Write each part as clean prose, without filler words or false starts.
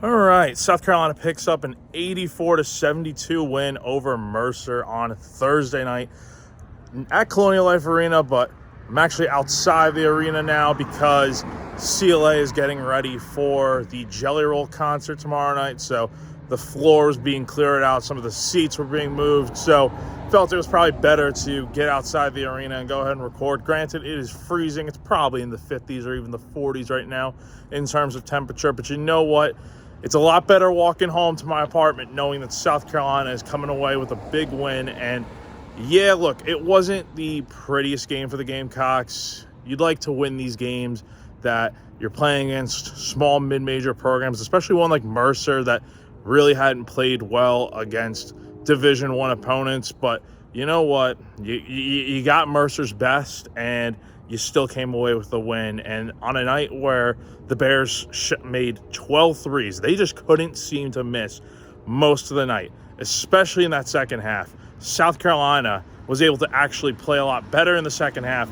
All right, South Carolina picks up an 84-72 win over Mercer on Thursday night at Colonial Life Arena, but I'm actually outside the arena now because CLA is getting ready for the Jelly Roll concert tomorrow night. So the floor was being cleared out, some of the seats were being moved. So felt it was probably better to get outside the arena and go ahead and record. Granted, it is freezing. It's probably in the 50s or even the 40s right now in terms of temperature. But you know what? It's a lot better walking home to my apartment knowing that South Carolina is coming away with a big win. And yeah, look, it wasn't the prettiest game for the Gamecocks. You'd like to win these games that you're playing against small mid-major programs, especially one like Mercer that really hadn't played well against Division I opponents. But you know what? You got Mercer's best, and you still came away with the win. And on a night where the Bears made 12 threes, they just couldn't seem to miss most of the night, especially in that second half. South Carolina was able to actually play a lot better in the second half,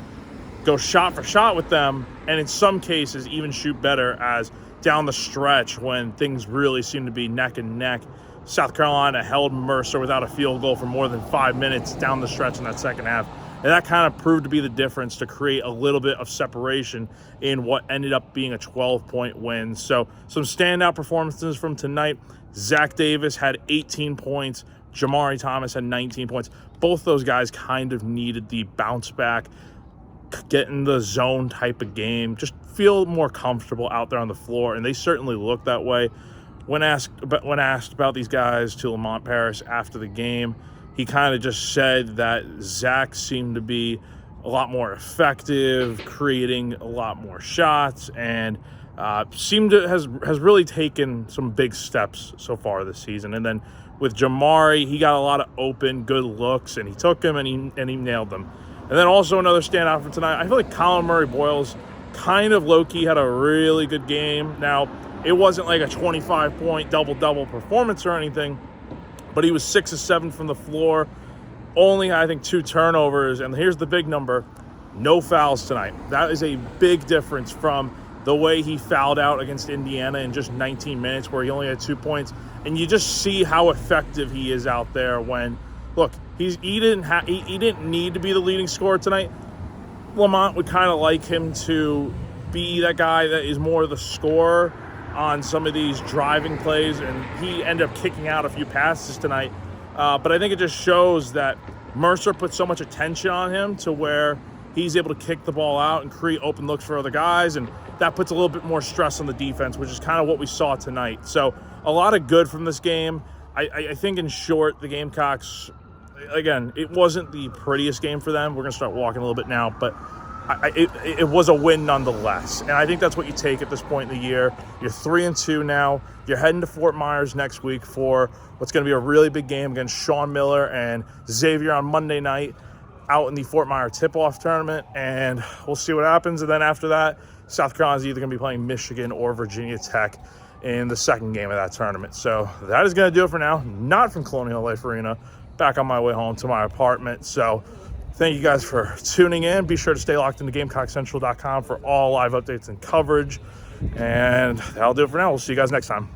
go shot for shot with them, and in some cases even shoot better as down the stretch when things really seemed to be neck and neck. South Carolina held Mercer without a field goal for more than 5 minutes down the stretch in that second half. And that kind of proved to be the difference to create a little bit of separation in what ended up being a 12-point win. So some standout performances from tonight. Zach Davis had 18 points. Jamari Thomas had 19 points. Both those guys kind of needed the bounce back, get in the zone type of game, just feel more comfortable out there on the floor, and they certainly looked that way. When asked about these guys to Lamont Paris after the game, he kind of just said that Zach seemed to be a lot more effective, creating a lot more shots, and has really taken some big steps so far this season. And then with Jamari, he got a lot of open, good looks, and he took them and he nailed them. And then also another standout from tonight, I feel like Colin Murray-Boyles kind of low-key had a really good game. Now, it wasn't like a 25-point double-double performance or anything, but he was 6 of 7 from the floor, only, I think, 2 turnovers. And here's the big number, no fouls tonight. That is a big difference from the way he fouled out against Indiana in just 19 minutes where he only had 2 points. And you just see how effective he is out there when, look, he didn't need to be the leading scorer tonight. Lamont would kind of like him to be that guy that is more the scorer on some of these driving plays, and he ended up kicking out a few passes tonight. But I think it just shows that Mercer put so much attention on him to where he's able to kick the ball out and create open looks for other guys, and that puts a little bit more stress on the defense, which is kind of what we saw tonight. So a lot of good from this game. I think in short, the Gamecocks, again, it wasn't the prettiest game for them. We're going to start walking a little bit now, but it was a win nonetheless. And I think that's what you take at this point in the year. You're 3-2 now. You're heading to Fort Myers next week for what's going to be a really big game against Sean Miller and Xavier on Monday night out in the Fort Myers tip-off tournament. And we'll see what happens. And then after that, South Carolina's either going to be playing Michigan or Virginia Tech in the second game of that tournament. So that is going to do it for now. Not from Colonial Life Arena. Back on my way home to my apartment. So thank you guys for tuning in. Be sure to stay locked into GamecockCentral.com for all live updates and coverage. And that'll do it for now. We'll see you guys next time.